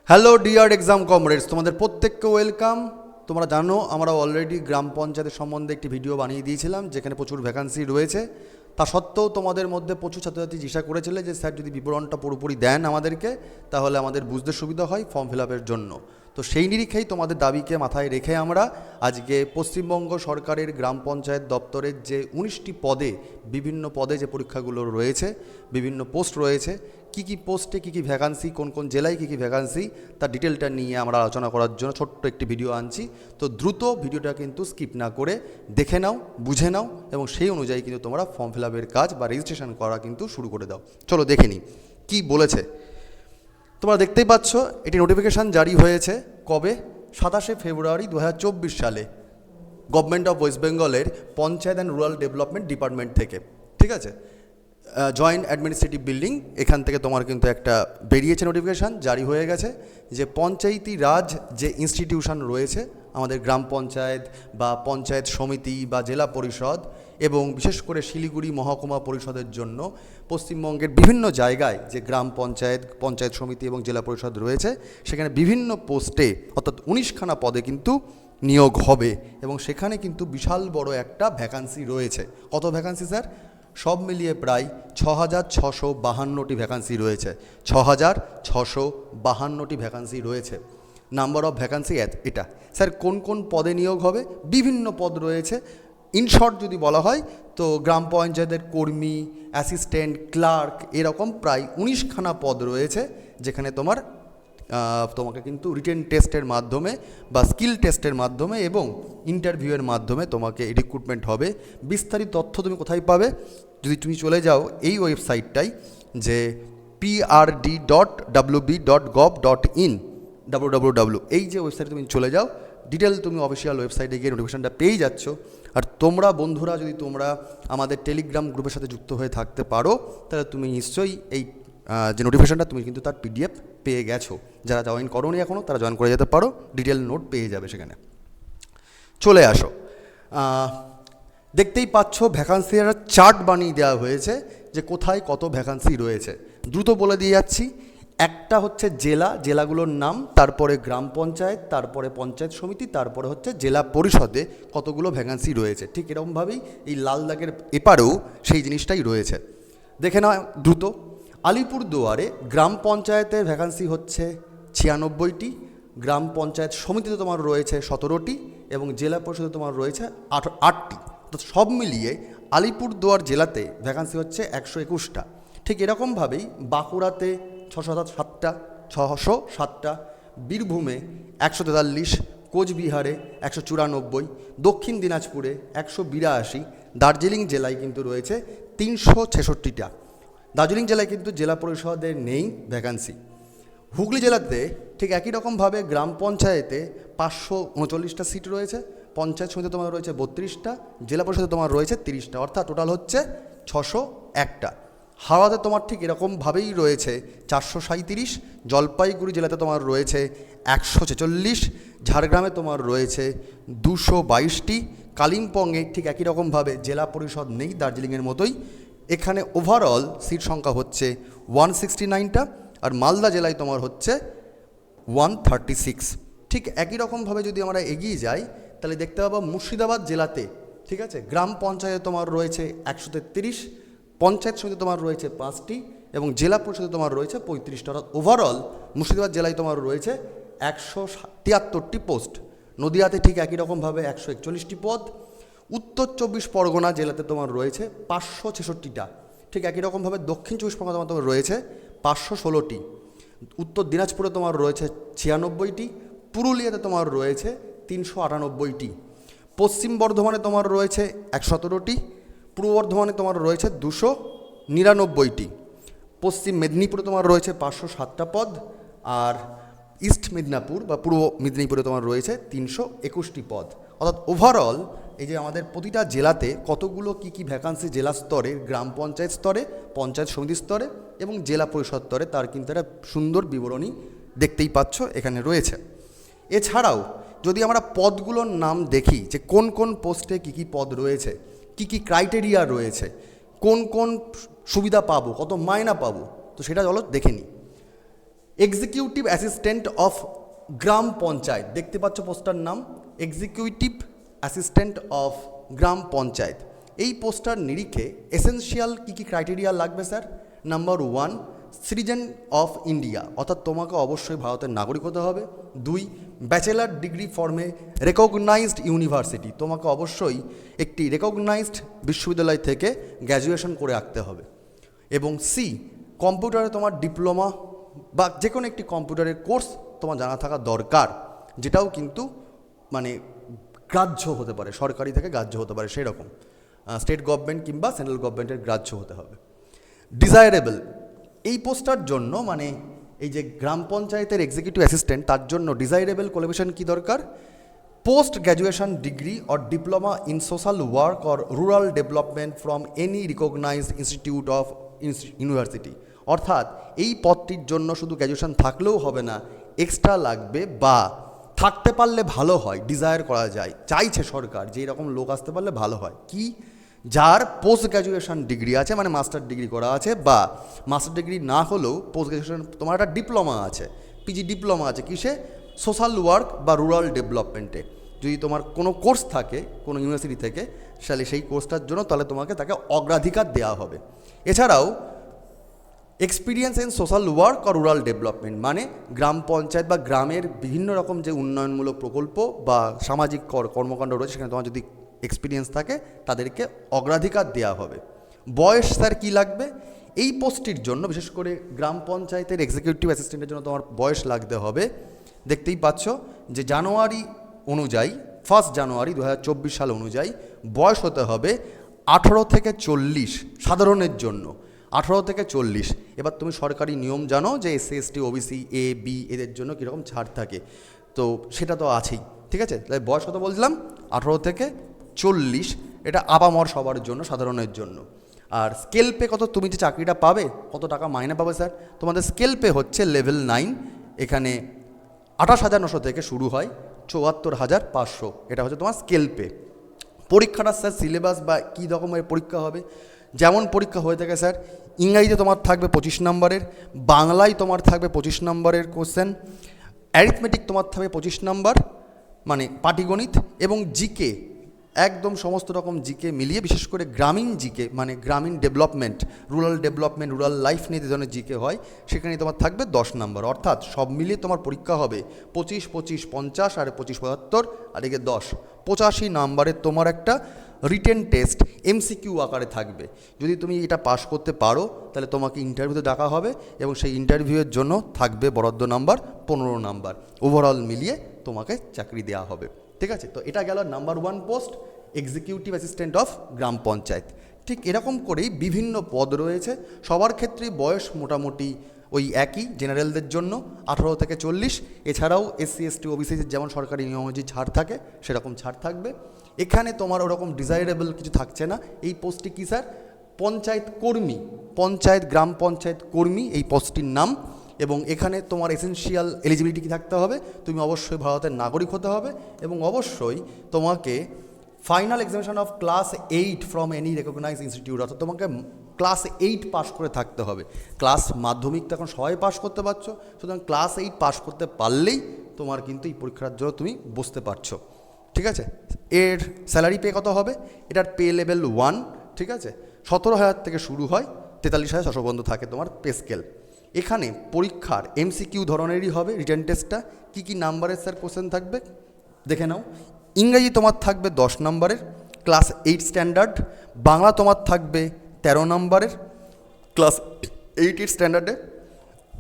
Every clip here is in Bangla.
হ্যালো ডিয়ার এক্সাম কমরেডস, তোমাদের প্রত্যেককে ওয়েলকাম। তোমরা জানো আমরা অলরেডি গ্রাম পঞ্চায়েতের সম্বন্ধে একটি ভিডিও বানিয়ে দিয়েছিলাম যেখানে প্রচুর ভ্যাকান্সি রয়েছে। তা সত্ত্বেও তোমাদের মধ্যে প্রচুর ছাত্রছাত্রী জিজ্ঞাসা করেছিলে যে স্যার যদি বিবরণটা পুরোপুরি দেন আমাদেরকে তাহলে আমাদের বুঝতে সুবিধা হয় ফর্ম ফিল আপের জন্য। তো সেই নিরিখেই তোমাদের দাবিকে মাথায় রেখে আমরা আজকে পশ্চিমবঙ্গ সরকারের গ্রাম পঞ্চায়েত দপ্তরের যে 19টি পদে বিভিন্ন পদে যে পরীক্ষাগুলো রয়েছে, বিভিন্ন পোস্ট রয়েছে, কী কী পোস্টে কী কী ভ্যাকান্সি, কোন কোন জেলায় কী কী ভ্যাকান্সি, তার ডিটেলটা নিয়ে আমরা আলোচনা করার জন্য ছোট্ট একটি ভিডিও আনছি। তো দ্রুত ভিডিওটা কিন্তু স্কিপ না করে দেখে নাও, বুঝে নাও এবং সেই অনুযায়ী কিন্তু তোমরা ফর্ম ফিল আপের কাজ বা রেজিস্ট্রেশন করা কিন্তু শুরু করে দাও। চলো দেখে নিই কী বলেছে। তোমরা দেখতেই পাচ্ছ এটি নোটিফিকেশান জারি হয়েছে কবে? 27শে ফেব্রুয়ারি 2024 সালে গভর্নমেন্ট অফ ওয়েস্ট বেঙ্গলের panchayat and rural development department থেকে। ঠিক আছে, জয়েন্ট অ্যাডমিনিস্ট্রেটিভ বিল্ডিং, এখান থেকে তোমার কিন্তু একটা বেরিয়েছে নোটিফিকেশান, জারি হয়ে গেছে যে পঞ্চায়েতি রাজ যে ইনস্টিটিউশন রয়েছে আমাদের গ্রাম পঞ্চায়েত বা পঞ্চায়েত সমিতি বা জেলা পরিষদ এবং বিশেষ করে শিলিগুড়ি মহকুমা পরিষদের জন্য পশ্চিমবঙ্গের বিভিন্ন জায়গায় যে গ্রাম পঞ্চায়েত, পঞ্চায়েত সমিতি এবং জেলা পরিষদ রয়েছে সেখানে বিভিন্ন পোস্টে অর্থাৎ 19খানা পদে কিন্তু নিয়োগ হবে এবং সেখানে কিন্তু বিশাল বড় একটা ভ্যাকান্সি রয়েছে। কত ভ্যাকান্সি স্যার? সব মিলিয়ে প্রায় 6,652টি ভ্যাকান্সি রয়েছে। 6,652টি ভ্যাকান্সি রয়েছে। নাম্বার অফ ভ্যাকান্সি এটা। স্যার কোন কোন পদে নিয়োগ হবে? বিভিন্ন পদ রয়েছে। ইন শর্ট যদি বলা হয় তো গ্রাম পঞ্চায়েতের কর্মী, অ্যাসিস্ট্যান্ট, ক্লার্ক এরকম প্রায় 19খানা পদ রয়েছে যেখানে তোমাকে কিন্তু রিটেন টেস্টের মাধ্যমে বা স্কিল টেস্টের মাধ্যমে এবং ইন্টারভিউয়ের মাধ্যমে তোমাকে রিক্রুটমেন্ট হবে। বিস্তারিত তথ্য তুমি কোথায় পাবে? যদি তুমি চলে যাও এই ওয়েবসাইটটাই যে prd.wb.gov.in www, এই যে ওয়েবসাইটে তুমি চলে যাও, ডিটেল তুমি অফিসিয়াল ওয়েবসাইটে গিয়ে নোটিফিকেশানটা পেয়ে যাচ্ছ। আর তোমরা বন্ধুরা যদি তোমরা আমাদের টেলিগ্রাম গ্রুপের সাথে যুক্ত হয়ে থাকতে পারো তাহলে তুমি নিশ্চয়ই এই যে নোটিফিকেশানটা তুমি কিন্তু তার পিডিএফ পেয়ে গেছো। যারা জয়েন করোনি এখনও তারা জয়েন করে যেতে পারো, ডিটেল নোট পেয়ে যাবে সেখানে। চলে আসো, দেখতেই পাচ্ছ ভ্যাকান্সির চার্ট বানিয়ে দেওয়া হয়েছে যে কোথায় কত ভ্যাকান্সি রয়েছে। দ্রুত বলে দিয়ে যাচ্ছি। একটা হচ্ছে জেলাগুলোর নাম, তারপরে গ্রাম পঞ্চায়েত, তারপরে পঞ্চায়েত সমিতি, তারপরে হচ্ছে জেলা পরিষদে কতগুলো ভ্যাকান্সি রয়েছে। ঠিক এরকমভাবেই এই লাল দাগের এপারেও সেই জিনিসটাই রয়েছে। দেখে নাও দ্রুত। আলিপুরদুয়ারে গ্রাম পঞ্চায়েতের ভ্যাকান্সি হচ্ছে 96টি, গ্রাম পঞ্চায়েত সমিতিতে তোমার রয়েছে 17টি এবং জেলা পরিষদে তোমার রয়েছে 8টি। তো সব মিলিয়ে আলিপুরদুয়ার জেলাতে ভ্যাকান্সি হচ্ছে 121টা। ঠিক এরকমভাবেই বাঁকুড়াতে 607টা, বীরভূমে 143, কোচবিহারে 194, দক্ষিণ দিনাজপুরে 182, দার্জিলিং জেলায় কিন্তু রয়েছে 366টা। দার্জিলিং জেলায় কিন্তু জেলা পরিষদের নেই ভ্যাকান্সি। হুগলি জেলাতে ঠিক একই রকমভাবে গ্রাম পঞ্চায়েতে 539টা সিট রয়েছে, পঞ্চায়েত সমিতিতে তোমার রয়েছে 32টা, জেলা পরিষদে তোমার রয়েছে 30টা, অর্থাৎ টোটাল হচ্ছে 601টা। হাওড়াতে তোমার ঠিক এরকমভাবেই রয়েছে 437, জলপাইগুড়ি জেলাতে তোমার রয়েছে 146, ঝাড়গ্রামে তোমার রয়েছে 222টি, কালিম্পংয়ে ঠিক একই রকমভাবে জেলা পরিষদ নেই দার্জিলিংয়ের মতোই। এখানে ওভারঅল সিট সংখ্যা হচ্ছে 169টা আর মালদা জেলায় তোমার হচ্ছে 136। ঠিক একই রকমভাবে যদি আমরা এগিয়ে যাই তাহলে দেখতে পাবো মুর্শিদাবাদ জেলাতে, ঠিক আছে, গ্রাম পঞ্চায়েতে তোমার রয়েছে 133, পঞ্চায়েত সমিতি তোমার রয়েছে 5টি এবং জেলা পরিষদে তোমার রয়েছে 35টা। অর্থাৎ ওভারঅল মুর্শিদাবাদ জেলায় তোমার রয়েছে 173টি পোস্ট। নদিয়াতে ঠিক একই রকমভাবে 141টি পদ। উত্তর 24 পরগনা জেলাতে তোমার রয়েছে 566টা। ঠিক একই রকমভাবে দক্ষিণ 24 পরগনা তোমার রয়েছে 516টি। উত্তর দিনাজপুরে তোমার রয়েছে 96টি, পুরুলিয়াতে তোমার রয়েছে 398টি, পশ্চিম বর্ধমানে তোমার রয়েছে 117টি, পূর্ব বর্ধমানে তোমার রয়েছে 299টি, পশ্চিম মেদিনীপুরে তোমার রয়েছে 507টা পদ আর ইস্ট মেদিনীপুর বা পূর্ব মেদিনীপুরে তোমার রয়েছে 321টি পদ। অর্থাৎ ওভারঅল এই যে আমাদের প্রতিটা জেলাতে কতগুলো কী ভ্যাকান্সি জেলা স্তরে, গ্রাম পঞ্চায়েত স্তরে, পঞ্চায়েত সমিতি স্তরে এবং জেলা পরিষদ স্তরে তার কিন্তু একটা সুন্দর বিবরণী দেখতেই পাচ্ছ এখানে রয়েছে। এছাড়াও যদি আমরা পদগুলোর নাম দেখি যে কোন কোন পোস্টে কী পদ রয়েছে, কী ক্রাইটেরিয়া রয়েছে, কোন কোন সুবিধা পাবো, কত মায়না পাবো, তো সেটা চলো দেখে নিই। Executive assistant of gram panchayat, দেখতে পাচ্ছ পোস্টার নাম executive assistant of gram panchayat. এই পোস্টার নিরিখে এসেনশিয়াল কী কী ক্রাইটেরিয়া লাগবে sir? Number 1, citizen of India, অর্থাৎ তোমাকে অবশ্যই ভারতের নাগরিক হতে হবে। 2, ব্যাচেলার ডিগ্রি ফর্মে রেকগনাইজড ইউনিভার্সিটি, তোমাকে অবশ্যই একটি রেকগনাইজড বিশ্ববিদ্যালয় থেকে গ্র্যাজুয়েশন করে রাখতে হবে। এবং সি, কম্পিউটারে তোমার ডিপ্লোমা বা যে কোনো একটি কম্পিউটারের কোর্স তোমার জানা থাকা দরকার, যেটাও কিন্তু মানে গ্রাহ্য হতে পারে, সরকারি থেকে গ্রাহ্য হতে পারে, সেই রকম স্টেট গভর্নমেন্ট কিংবা সেন্ট্রাল গভর্নমেন্টের গ্রাহ্য হতে হবে। ডিজায়ারেবল, এই পোস্টার জন্য মানে এই যে গ্রাম পঞ্চায়েতের এক্সিকিউটিভ অ্যাসিস্ট্যান্ট, তার জন্য ডিজায়ারেবল কোয়ালিফিকেশন কী দরকার? Post graduation degree or diploma in social work or rural development from any recognized institute of university. অর্থাৎ এই পদটির জন্য শুধু গ্র্যাজুয়েশন থাকলেও হবে না, এক্সট্রা লাগবে বা থাকতে পারলে ভালো হয়, ডিজায়ার করা যায়, চাইছে সরকার যে এরকম লোক আসতে পারলে ভালো হয়। কি? যার পোস্ট গ্র্যাজুয়েশন ডিগ্রি আছে, মানে মাস্টার ডিগ্রি করা আছে, বা মাস্টার ডিগ্রি না হলেও পোস্ট গ্র্যাজুয়েশন তোমার একটা ডিপ্লোমা আছে, পিজি ডিপ্লোমা আছে কিসে? সোশ্যাল ওয়ার্ক বা রুরাল ডেভেলপমেন্টে। যদি তোমার কোনো কোর্স থাকে কোনো ইউনিভার্সিটি থেকে, তাহলে সেই কোর্সটার জন্য তাহলে তাকে অগ্রাধিকার দেওয়া হবে। এছাড়াও এক্সপিরিয়েন্স ইন সোশ্যাল ওয়ার্ক আর রুরাল ডেভেলপমেন্ট, মানে গ্রাম পঞ্চায়েত বা গ্রামের বিভিন্ন রকম যে উন্নয়নমূলক প্রকল্প বা সামাজিক কর্মকাণ্ড রয়েছে, সেখানে তোমার যদি এক্সপিরিয়েন্স থাকে তাদেরকে অগ্রাধিকার দেওয়া হবে। বয়স স্যার কী লাগবে? এই পোস্টটির জন্য বিশেষ করে গ্রাম পঞ্চায়েতের এক্সিকিউটিভ অ্যাসিস্ট্যান্টের জন্য তোমার বয়স লাগতে হবে, দেখতেই পাচ্ছ যে জানুয়ারি অনুযায়ী 1 জানুয়ারি 2024 সাল অনুযায়ী বয়স হতে হবে 18 থেকে 40 সাধারণের জন্য, 18 থেকে 40। এবার তুমি সরকারি নিয়ম জানো যে SC ST OBC A B এদের জন্য কীরকম ছাড় থাকে, তো সেটা তো আছেই, ঠিক আছে? তাই বয়স কত বলছিলাম? 18 থেকে 40, এটা আপামর সবার জন্য, সাধারণের জন্য। আর স্কেল পে কত? তুমি যে চাকরিটা পাবে কত টাকা মাইনে পাবে স্যার? তোমাদের স্কেল পে হচ্ছে লেভেল 9, এখানে 28,900 থেকে শুরু হয় 74,500, এটা হচ্ছে তোমার স্কেল পে। পরীক্ষাটা স্যার সিলেবাস বা কী রকমের পরীক্ষা হবে? যেমন পরীক্ষা হয়ে থাকে স্যার, ইংরাজিতে তোমার থাকবে 25 নম্বরের, বাংলায় তোমার থাকবে 25 নম্বরের কোশ্চেন, অ্যারিথমেটিক তোমার থাকবে 25 নম্বর মানে পাটিগণিত, এবং জিকে একদম সমস্ত রকম জিকে মিলিয়ে, বিশেষ করে গ্রামীণ জিকে মানে গ্রামীণ ডেভেলপমেন্ট, রুরাল লাইফ নিয়ে যে ধরনের জিকে হয়, সেখানে তোমার থাকবে 10 নম্বর। অর্থাৎ সব মিলিয়ে তোমার পরীক্ষা হবে 25, 25, 50 আর 25, 75 আর এদিকে 10, 85 নম্বরের তোমার একটা রিটেন টেস্ট এমসিকিউ আকারে থাকবে। যদি তুমি এটা পাস করতে পারো তাহলে তোমাকে ইন্টারভিউতে ডাকা হবে, এবং সেই ইন্টারভিউয়ের জন্য থাকবে বরাদ্দ নাম্বার 15 নাম্বার। ওভারঅল মিলিয়ে তোমাকে চাকরি দেওয়া হবে, ঠিক আছে? তো এটা গেল number 1 post, executive assistant of gram panchayat. ঠিক এরকম করেই বিভিন্ন পদ রয়েছে, সবার ক্ষেত্রেই বয়স মোটামুটি ওই একই, জেনারেলদের জন্য 18 থেকে 40, এছাড়াও এসসি এসটি ওবিসিদের যেমন সরকারি নিয়ম অনুযায়ী ছাড় থাকে সেরকম ছাড় থাকবে। এখানে তোমার ওরকম ডিজায়ারেবল কিছু থাকছে না। এই পোস্টটি কী স্যার? পঞ্চায়েত কর্মী, গ্রাম পঞ্চায়েত কর্মী এই পোস্টটির নাম। এবং এখানে তোমার এসেনশিয়াল এলিজিবিলিটি কী থাকতে হবে? তুমি অবশ্যই ভারতের নাগরিক হতে হবে, এবং অবশ্যই তোমাকে final examination of class 8 from any recognize institute, অর্থাৎ তোমাকে ক্লাস 8 পাস করে থাকতে হবে। ক্লাস মাধ্যমিক তো এখন সবাই পাস করতে পারছো, সুতরাং ক্লাস 8 পাস করতে পারলেই তোমার কিন্তু এই পরীক্ষার জন্য তুমি বসতে পারছো, ঠিক আছে? এর স্যালারি পে কত হবে? এটার পে লেভেল 1, ঠিক আছে? 17,000 থেকে শুরু হয়, 43,600 পর্যন্ত থাকে তোমার পে স্কেল। এখানে পরীক্ষার এমসিকিউ ধরনেরই হবে রিটেন টেস্টটা। কী কী নাম্বারের স্যার কোশ্চেন থাকবে দেখে নাও। ইংরেজি তোমার থাকবে 10 নম্বরের ক্লাস 8 স্ট্যান্ডার্ড, বাংলা তোমার থাকবে 13 নম্বরের ক্লাস 8 স্ট্যান্ডার্ডে,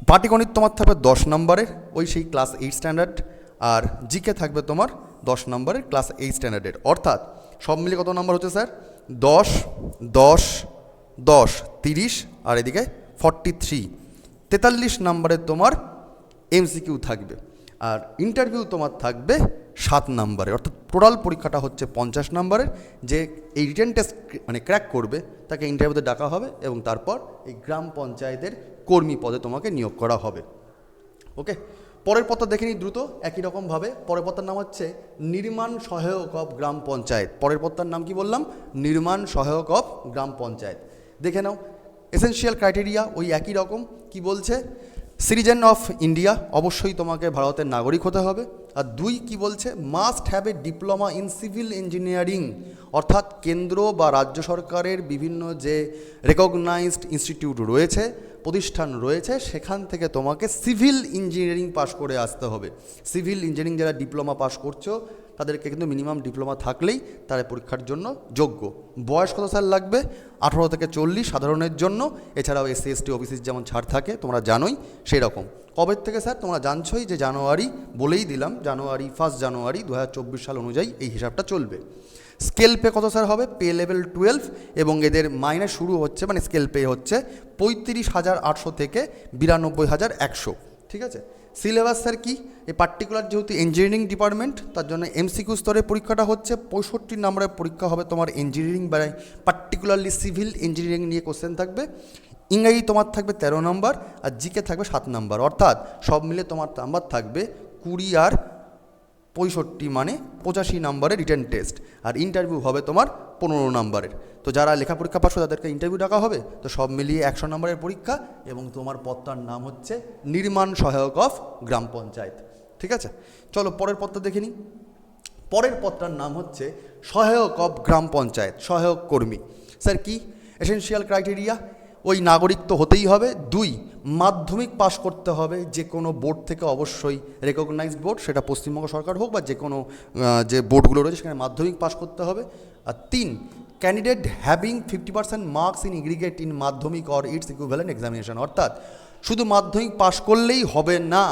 পাটিগণিত তোমার থাকবে 10 নম্বরের ওই সেই ক্লাস 8 স্ট্যান্ডার্ড, আর জিকে থাকবে তোমার 10 নম্বরের ক্লাস 8 স্ট্যান্ডার্ডের। অর্থাৎ সব মিলিয়ে কত নম্বর হচ্ছে স্যার? 10, 10, 10, 30 আর এদিকে 43, 43 নম্বরের তোমার এমসিকিউ থাকবে। আর ইন্টারভিউ তোমার থাকবে 7 নম্বরে, অর্থাৎ টোটাল পরীক্ষাটা হচ্ছে 50 নম্বরের। যে এই রিটেন টেস্ট মানে ক্র্যাক করবে তাকে ইন্টারভিউতে ডাকা হবে, এবং তারপর এই গ্রাম পঞ্চায়েতের কর্মী পদে তোমাকে নিয়োগ করা হবে। ওকে, পরের পত্র দেখে নিই দ্রুত একই রকমভাবে। পরের পত্রের নাম হচ্ছে নির্মাণ সহায়ক অফ গ্রাম পঞ্চায়েত। পরের পত্রের নাম কি বললাম? নির্মাণ সহায়ক অফ গ্রাম পঞ্চায়েত। দেখে নাও এসেনশিয়াল ক্রাইটেরিয়া ওই একই রকম। কি বলছে? সিটিজেন অফ ইন্ডিয়া, অবশ্যই তোমাকে ভারতের নাগরিক হতে হবে। আর 2 কি বলছে, must have a diploma in civil engineering, অর্থাৎ কেন্দ্র বা রাজ্য সরকারের বিভিন্ন যে রেকগনাইজড ইনস্টিটিউট রয়েছে, প্রতিষ্ঠান রয়েছে, সেখান থেকে তোমাকে সিভিল ইঞ্জিনিয়ারিং পাশ করে আসতে হবে। সিভিল ইঞ্জিনিয়ারিং যারা ডিপ্লোমা পাশ করছো তাদেরকে কিন্তু মিনিমাম ডিপ্লোমা থাকলেই তারা পরীক্ষার জন্য যোগ্য। বয়স কত সাল লাগবে, 18 থেকে 40 সাধারণের জন্য, এছাড়াও এসসি এসটি ওবিসির যেমন ছাড় থাকে তোমরা জানোই সেই রকম। কবে থেকে স্যার, তোমরা জানছোই যে জানুয়ারি, বলেই দিলাম জানুয়ারি 1 জানুয়ারি 2024 সাল অনুযায়ী এই হিসাবটা চলবে। স্কেল পে কত স্যার হবে, পে লেভেল 12, এবং এদের মাইনে শুরু হচ্ছে মানে স্কেল পে হচ্ছে 35,800 থেকে 92,100, ঠিক আছে। সিলেবাস স্যার কি, এই পার্টিকুলার যেহেতু ইঞ্জিনিয়ারিং ডিপার্টমেন্ট তার জন্য এমসিকিউ স্তরে পরীক্ষাটা হচ্ছে, 65 নম্বরের পরীক্ষা হবে তোমার ইঞ্জিনিয়ারিং বা পার্টিকুলারলি সিভিল ইঞ্জিনিয়ারিং নিয়ে কোশ্চেন থাকবে। ইংরাজি তোমার থাকবে 13 নম্বর, আর জিকে থাকবে 7 নম্বর, অর্থাৎ সব মিলে তোমার নাম্বার থাকবে 20 আর 65 মানে 85 নম্বরের রিটেন টেস্ট, আর ইন্টারভিউ হবে তোমার 15 নম্বরের। তো যারা লেখা পরীক্ষা পাস করে তাদেরকে ইন্টারভিউ ডাকা হবে, তো সব মিলিয়ে 100 নম্বরের পরীক্ষা, এবং তোমার পদটার নাম হচ্ছে নির্মাণ সহায়ক অফ গ্রাম পঞ্চায়েত, ঠিক আছে। চলো পরের পদটা দেখে নিই। পরের পদটার নাম হচ্ছে সহায়ক অফ গ্রাম পঞ্চায়েত, সহায়ক কর্মী। স্যার কি এসেনশিয়াল ক্রাইটেরিয়া, ওই নাগরিক তো হতেই হবে। 2 মাধ্যমিক পাশ করতে হবে যে কোনো বোর্ড থেকে, অবশ্যই রেকগনাইজড বোর্ড, সেটা পশ্চিমবঙ্গ সরকার হোক বা যে কোনো যে বোর্ডগুলো রয়েছে সেখানে মাধ্যমিক পাশ করতে হবে। আর 3 candidate having 50% marks in aggregate in মাধ্যমিক অর ইটস ইকুইভ্যালেন্ট এক্সামিনেশন, অর্থাৎ শুধু মাধ্যমিক পাশ করলেই হবে না,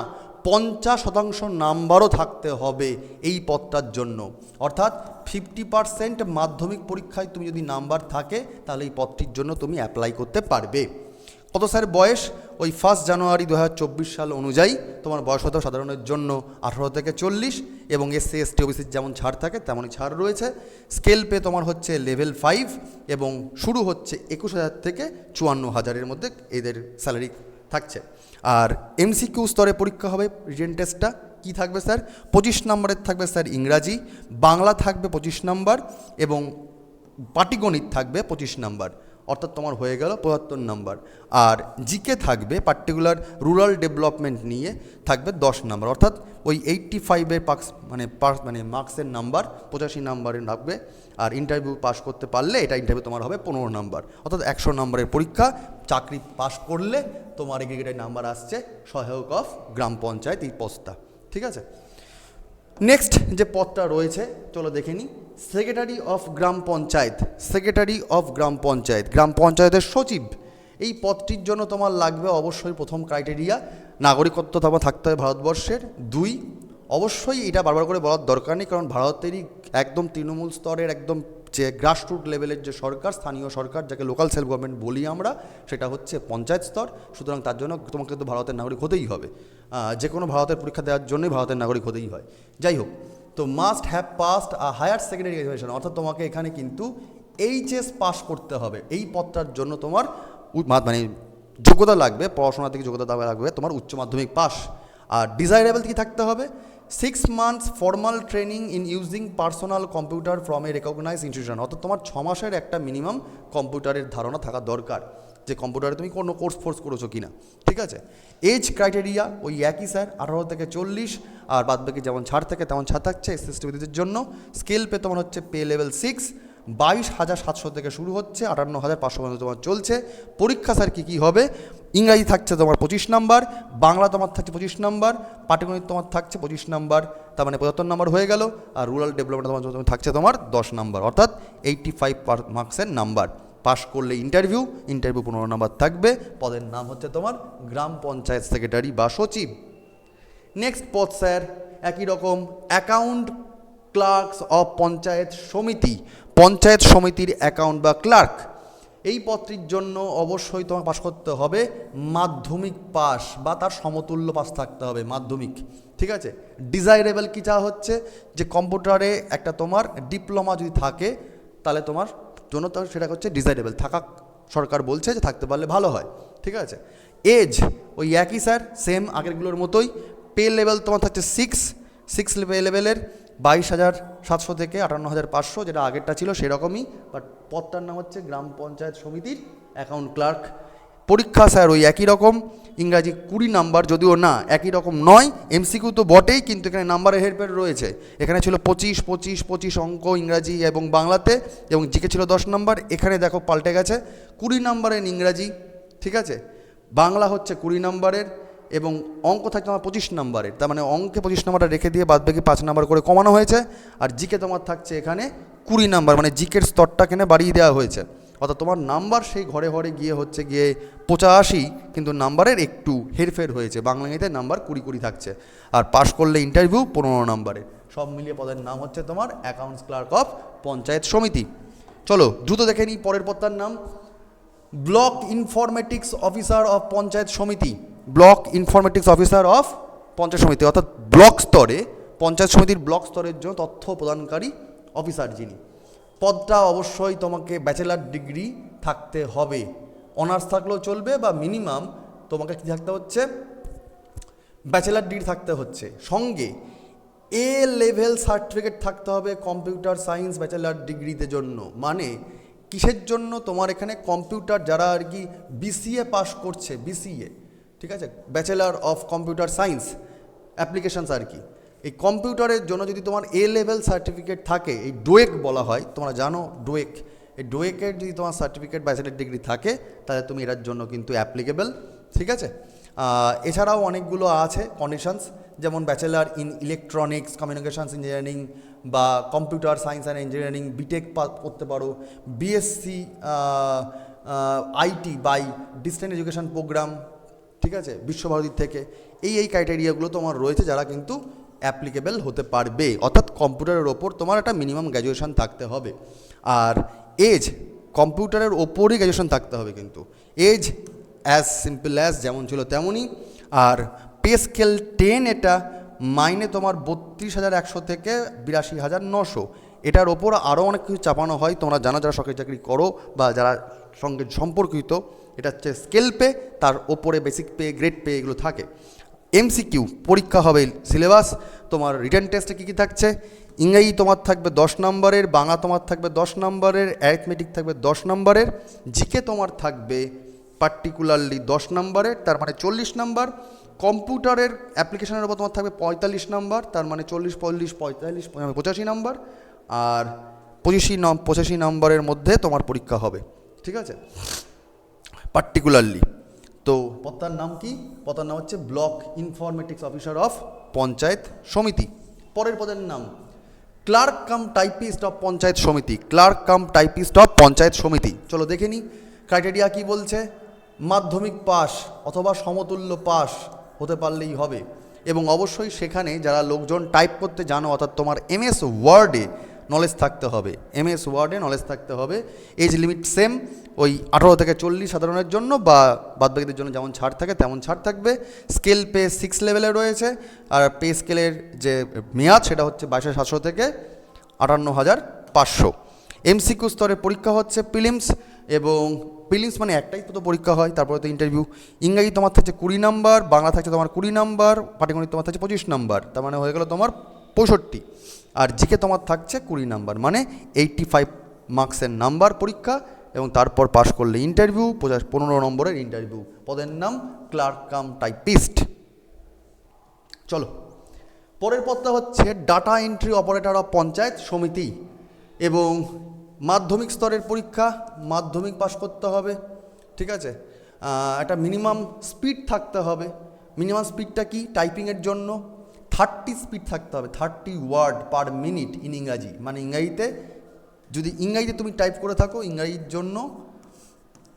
50% নাম্বারও থাকতে হবে এই পদটার জন্য। অর্থাৎ 50% মাধ্যমিক পরীক্ষায় তুমি যদি নাম্বার থাকে তাহলে এই পদটির জন্য তুমি অ্যাপ্লাই করতে পারবে। কত স্যার বয়স, ওই 1 জানুয়ারি 2024 সাল অনুযায়ী তোমার বয়স হতে সাধারণের জন্য 18 থেকে 40, এবং এসসি এসটি ওবিসির যেমন ছাড় থাকে তেমনই ছাড় রয়েছে। স্কেল পে তোমার হচ্ছে লেভেল 5, এবং শুরু হচ্ছে 21,000 থেকে 54,000-এর মধ্যে এদের স্যালারি থাকছে। আর এমসিকিউ স্তরে পরীক্ষা হবে, রিটেন টেস্টটা কী থাকবে স্যার, 25 নম্বরের থাকবে স্যার ইংরাজি, বাংলা থাকবে 25 নম্বর, এবং পাটিগণিত থাকবে 25 নম্বর, অর্থাৎ তোমার হয়ে গেল 75 নম্বর। আর জিকে থাকবে পার্টিকুলার রুরাল ডেভেলপমেন্ট নিয়ে থাকবে 10 নম্বর, অর্থাৎ ওই 85-এর মানে মার্কসের নাম্বার 85 নম্বরের থাকবে। আর ইন্টারভিউ পাস করতে পারলে এটা ইন্টারভিউ তোমার হবে 15 নম্বর, অর্থাৎ 100 নম্বরের পরীক্ষা। চাকরি পাস করলে তোমার এগ্রিগেটের নাম্বার আসছে সহায়ক অফ গ্রাম পঞ্চায়েত এই পদটা, ঠিক আছে। নেক্সট যে পদটা রয়েছে চলো দেখে নিই, secretary of gram panchayat. Secretary of gram panchayat, গ্রাম পঞ্চায়েতের সচিব, এই পদটির জন্য তোমার লাগবে অবশ্যই প্রথম ক্রাইটেরিয়া নাগরিকত্ব তোমার থাকতে হবে ভারতবর্ষের। 2 অবশ্যই এটা বারবার করে বলার দরকার নেই, কারণ ভারতেরই একদম তৃণমূল স্তরের একদম যে গ্রাসরুট লেভেলের যে সরকার, স্থানীয় সরকার যাকে লোকাল সেলফ গভর্নমেন্ট বলি আমরা, সেটা হচ্ছে পঞ্চায়েত স্তর। সুতরাং তার জন্য তোমাকে কিন্তু ভারতের নাগরিক হতেই হবে, যে কোনো ভারতের পরীক্ষা দেওয়ার জন্যই ভারতের নাগরিক হতেই হয়। যাই হোক, তো must have passed a higher secondary education, অর্থাৎ তোমাকে এখানে কিন্তু এইচএস পাস করতে হবে। এই পদটার জন্য তোমার মানে যোগ্যতা লাগবে, পড়াশোনা থেকে যোগ্যতা লাগবে তোমার উচ্চ মাধ্যমিক পাস। আর ডিজাইরেবল কি থাকতে হবে, 6 months formal training in using personal computer from a recognize institution, অর্থাৎ তোমার 6 মাসের একটা মিনিমাম কম্পিউটারের ধারণা থাকা দরকার, যে কম্পিউটারে তুমি কোনো কোর্স করেছো কি না, ঠিক আছে। এজ ক্রাইটেরিয়া ওই একই স্যার, 18 থেকে 40, আর বাদবাকি যেমন ছাড় থাকে তেমন ছাড় থাকছে এসএসটিদের জন্য। স্কেল পে তোমার হচ্ছে পে লেভেল 6, 22,700 থেকে শুরু হচ্ছে, 58,500 পর্যন্ত তোমার চলছে। পরীক্ষা স্যার কী হবে, ইংরাজি থাকছে তোমার 25 নম্বর, বাংলা তোমার থাকছে 25 নম্বর, পাটিগণিত তোমার থাকছে 25 নম্বর, তার মানে 75 নম্বর হয়ে গেল। আর রুরাল ডেভেলপমেন্ট তোমার থাকছে তোমার 10 নম্বর, অর্থাৎ 85 মার্কসের নাম্বার। পাস করলে ইন্টারভিউ 15 নম্বর থাকবে। পদের নাম হচ্ছে তোমার গ্রাম পঞ্চায়েত সেক্রেটারি বা সচিব। নেক্সট পদ স্যার একই রকম, অ্যাকাউন্ট ক্লার্কস অফ পঞ্চায়েত সমিতি, পঞ্চায়েত সমিতির অ্যাকাউন্ট বা ক্লার্ক। এই পদটির জন্য অবশ্যই তোমাকে পাস করতে হবে মাধ্যমিক পাস বা তার সমতুল্য পাস থাকতে হবে মাধ্যমিক, ঠিক আছে। ডিজাইরেবল কী চাওয়া হচ্ছে, যে কম্পিউটারে একটা তোমার ডিপ্লোমা যদি থাকে তাহলে তোমার জন্য তো সেটা হচ্ছে ডিজাইরেবল থাকা, সরকার বলছে যে থাকতে পারলে ভালো হয়, ঠিক আছে। এজ ওই একই স্যার, সেম আগেরগুলোর মতোই। পে লেভেল তোমার থাকছে 6 লেভেলের 22,700 থেকে 58,500, যেটা আগেরটা ছিল সেরকমই, বাট পদটার নাম হচ্ছে গ্রাম পঞ্চায়েত সমিতির অ্যাকাউন্ট ক্লার্ক। পরীক্ষা স্যার ওই একই রকম, ইংরাজি 20 নাম্বার, যদিও না একই রকম নয়, এমসিকিউ তো বটেই, কিন্তু এখানে নাম্বারের হেরফের রয়েছে। এখানে ছিল 25 25 25 অঙ্ক ইংরাজি এবং বাংলাতে, এবং জিকে ছিল 10 নাম্বার। এখানে দেখো পাল্টে গেছে, 20 নাম্বারের ইংরাজি, ঠিক আছে, বাংলা হচ্ছে 20 নাম্বারের, এবং অঙ্ক থাকছে আমার 25 নাম্বারের। তার মানে অঙ্কে 25 নাম্বারটা রেখে দিয়ে বাদবাকি 5 নাম্বার করে কমানো হয়েছে। আর জিকে তোমার থাকছে এখানে 20 নাম্বার, মানে জিকের স্তরটা এখানে বাড়িয়ে দেওয়া হয়েছে। অর্থাৎ তোমার নাম্বার সেই ঘরে ঘরে গিয়ে হচ্ছে গিয়ে 85, কিন্তু নাম্বারের একটু হেরফের হয়েছে। বাংলা ইংরেজিতে নাম্বার 20 থাকছে, আর পাশ করলে ইন্টারভিউ 15 নাম্বারের। সব মিলিয়ে পদের নাম হচ্ছে তোমার accounts clerk of panchayat samiti. চলো দ্রুত দেখে নিই পরের পদটার নাম, block informatics officer of panchayat samiti. Block informatics officer of panchayat samiti, অর্থাৎ ব্লক স্তরে, পঞ্চায়েত সমিতির ব্লক স্তরের জন্য তথ্য প্রদানকারী অফিসার যিনি। পদটা অবশ্যই তোমাকে ব্যাচেলার ডিগ্রি থাকতে হবে, অনার্স থাকলেও চলবে, বা মিনিমাম তোমাকে কী থাকতে হচ্ছে, ব্যাচেলার ডিগ্রি থাকতে হচ্ছে। সঙ্গে এ লেভেল সার্টিফিকেট থাকতে হবে কম্পিউটার সায়েন্স ব্যাচেলার ডিগ্রিতে জন্য। মানে কিসের জন্য, তোমার এখানে কম্পিউটার যারা আর কি বিসিএ পাস করছে, বিসিএ, ঠিক আছে, bachelor of computer science applications আর কি, এই কম্পিউটারের জন্য যদি তোমার এ লেভেল সার্টিফিকেট থাকে, এই ডোয়েক বলা হয়, তোমরা জানো ডোয়েক, এই ডোয়েকের যদি তোমার সার্টিফিকেট ব্যাচেলার ডিগ্রি থাকে, তাহলে তুমি এটার জন্য কিন্তু অ্যাপ্লিকেবল, ঠিক আছে। এছাড়াও অনেকগুলো আছে কন্ডিশনস, যেমন bachelor in electronics communications engineering বা computer science and engineering, BTech করতে পারো, BSc IT by distance education program, ঠিক আছে, বিশ্বভারতীর থেকে। এই ক্রাইটেরিয়াগুলো তোমার রয়েছে যারা কিন্তু অ্যাপ্লিকেবল হতে পারবে, অর্থাৎ কম্পিউটারের ওপর তোমার একটা মিনিমাম গ্র্যাজুয়েশন থাকতে হবে। আর এজ, কম্পিউটারের ওপরই গ্র্যাজুয়েশন থাকতে হবে কিন্তু, এজ অ্যাজ সিম্পল অ্যাজ যেমন ছিল তেমনই। আর পে স্কেল 10, এটা মাইনে তোমার 32,100 থেকে 82,900, এটার ওপর আরও অনেক কিছু চাপানো হয়, তোমরা জানো যারা সরকারি চাকরি করো বা যারা সঙ্গে সম্পর্কিত। এটা হচ্ছে স্কেল পে, তার ওপরে বেসিক পে, গ্রেড পে, এগুলো থাকে। এমসিকিউ পরীক্ষা হবে, সিলেবাস তোমার রিটেন টেস্টে কী কী থাকছে, ইংরেজি তোমার থাকবে 10 নম্বরের, বাংলা তোমার থাকবে 10 নম্বরের, অ্যারিথমেটিক থাকবে 10 নম্বরের, জিকে তোমার থাকবে পার্টিকুলারলি 10 নম্বরের, তার মানে 40 নম্বর। কম্পিউটারের অ্যাপ্লিকেশনের উপর তোমার থাকবে 45 নম্বর, তার মানে 40 40 45 85 নম্বর। আর 85 নম্বরের মধ্যে তোমার পরীক্ষা হবে, ঠিক আছে, পার্টিকুলারলি। তো পদটার নাম কি, পদটার নাম হচ্ছে block informatics officer of panchayat samiti. পরের পদের নাম clerk cum typist of panchayat samiti. Clerk cum typist of panchayat samiti, চলো দেখে নিই ক্রাইটেরিয়া কি বলছে। মাধ্যমিক পাস অথবা সমতুল্য পাস হতে পারলেই হবে, এবং অবশ্যই সেখানে যারা লোকজন টাইপ করতে জানো, অর্থাৎ তোমার এমএস ওয়ার্ডে নলেজ থাকতে হবে, এমএস ওয়ার্ডে নলেজ থাকতে হবে। এজ লিমিট সেম, ওই 18 থেকে 40 সাধারণের জন্য, বা বাদবাকিদের জন্য যেমন ছাড় থাকে তেমন ছাড় থাকবে। স্কেল পে 6 লেভেলে রয়েছে, আর পে স্কেলের যে মেয়াদ সেটা হচ্ছে 22,700 থেকে 58,500। এমসিকিউ স্তরে পরীক্ষা হচ্ছে প্রিলিমস, এবং প্রিলিমস মানে একটাই তো পরীক্ষা হয়, তারপরে তো ইন্টারভিউ। ইংরাজি তোমার থাকছে 20 নাম্বার, বাংলা থাকছে তোমার 20 নাম্বার, পাটিগণিত তোমার থাকছে 25 নাম্বার, তার মানে হয়ে গেল তোমার 65। আর জিকে তোমার থাকছে 20 নাম্বার, মানে 85 মার্কসের নাম্বার পরীক্ষা, এবং তারপর পাস করলে ইন্টারভিউ, 15 নম্বরের ইন্টারভিউ। পদের নাম ক্লার্ক কাম টাইপিস্ট। চলো পরের পদটা হচ্ছে data entry operator of panchayat সমিতি, এবং মাধ্যমিক স্তরের পরীক্ষা, মাধ্যমিক পাস করতে হবে, ঠিক আছে। একটা মিনিমাম স্পিড থাকতে হবে। মিনিমাম স্পিডটা কি, টাইপিংয়ের জন্য 30 স্পিড থাকতে হবে, 30 ওয়ার্ড পার মিনিট ইন ইংরাজি, মানে ইংরাজিতে যদি ইংরাজিতে তুমি টাইপ করে থাকো, ইংরাজির জন্য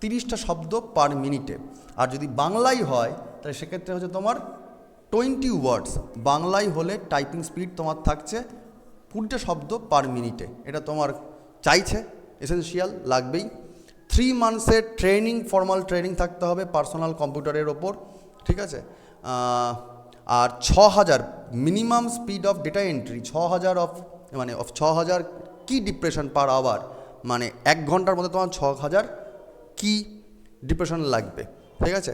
30টা শব্দ পার মিনিটে। আর যদি বাংলায় হয় তাহলে সেক্ষেত্রে হচ্ছে তোমার 20 ওয়ার্ডস, বাংলায় হলে টাইপিং স্পিড তোমার থাকছে 20টা শব্দ পার মিনিটে। এটা তোমার চাইছে, এসেনশিয়াল লাগবেই। 3 মান্থসের ট্রেনিং, ফর্মাল ট্রেনিং থাকতে হবে পার্সোনাল কম্পিউটারের ওপর, ঠিক আছে। আর 6000 minimum speed of data entry, 6000 মানে 6000 কি ডিপ্রেশন পার আওয়ার, মানে 1 ঘন্টার মধ্যে তোমার 6000 কি ডিপ্রেশন লাগবে, ঠিক আছে।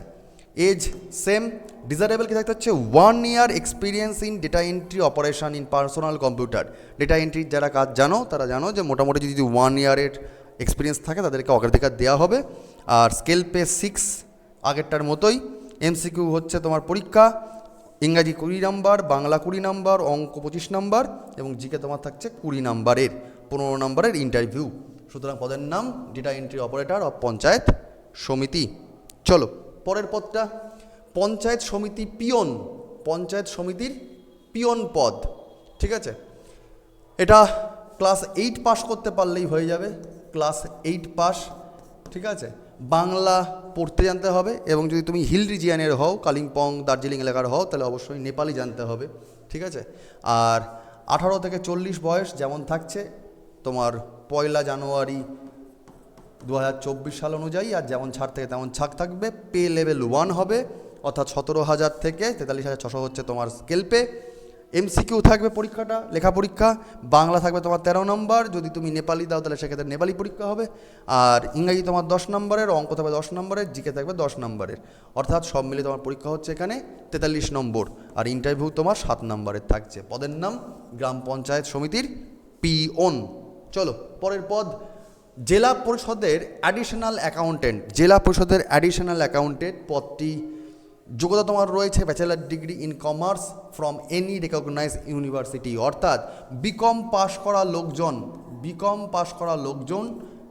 Age same. ডিজারেবল কি থাকতে হচ্ছে 1 year experience in data entry operation in personal computer. Data এন্ট্রির যারা কাজ জানো তারা জানো যে মোটামুটি যদি 1 ইয়ারের এক্সপিরিয়েন্স থাকে তাদেরকে অগ্রাধিকার দেওয়া হবে। আর স্কেল পে 6 আগেরটার মতোই। এমসিকিউ হচ্ছে তোমার পরীক্ষা, ইংরাজি 20 নাম্বার, বাংলা 20 নাম্বার, অঙ্ক 25 নাম্বার এবং জিকে তোমার থাকছে 20 নাম্বারের, 15 নাম্বারের ইন্টারভিউ। সুতরাং পদের নাম data entry operator of panchayat samiti. চলো পরের পদটা, পঞ্চায়েত সমিতি পিয়ন, পঞ্চায়েত সমিতির পিয়ন পদ। ঠিক আছে, এটা ক্লাস 8 পাস করতে পারলেই হয়ে যাবে, ক্লাস 8 পাস। ঠিক আছে, বাংলা পড়তে জানতে হবে এবং যদি তুমি হিল রিজিয়ানের হও, কালিম্পং দার্জিলিং এলাকার হও, তাহলে অবশ্যই নেপালি জানতে হবে। ঠিক আছে, আর 18 থেকে 40 বয়স যেমন থাকছে তোমার 1 জানুয়ারি 2024 সাল অনুযায়ী, আর যেমন ছাড় থেকে তেমন ছাড় থাকবে। পে লেভেল 1 হবে, অর্থাৎ 17,000 থেকে 43,600 হচ্ছে তোমার স্কেল পে। এমসিকিউ থাকবে পরীক্ষাটা, লেখা পরীক্ষা। বাংলা থাকবে তোমার 13 নম্বর, যদি তুমি নেপালি দাও তাহলে সেক্ষেত্রে নেপালি পরীক্ষা হবে। আর ইংরাজি তোমার 10 নম্বরের, অঙ্ক থাকবে 10 নম্বরের, জিকে থাকবে 10 নম্বরের, অর্থাৎ সব মিলে তোমার পরীক্ষা হচ্ছে এখানে 43 নম্বর, আর ইন্টারভিউ তোমার 7 নম্বরের থাকছে। পদের নাম গ্রাম পঞ্চায়েত সমিতির পিওন। চলো পরের পদ, জেলা পরিষদের অ্যাডিশনাল অ্যাকাউন্টেন্ট। জেলা পরিষদের অ্যাডিশনাল অ্যাকাউন্টেন্ট পদটি যোগ্যতা তোমার রয়েছে bachelor degree in commerce from any recognise university, অর্থাৎ বিকম পাশ করা লোকজন, বিকম পাশ করা লোকজন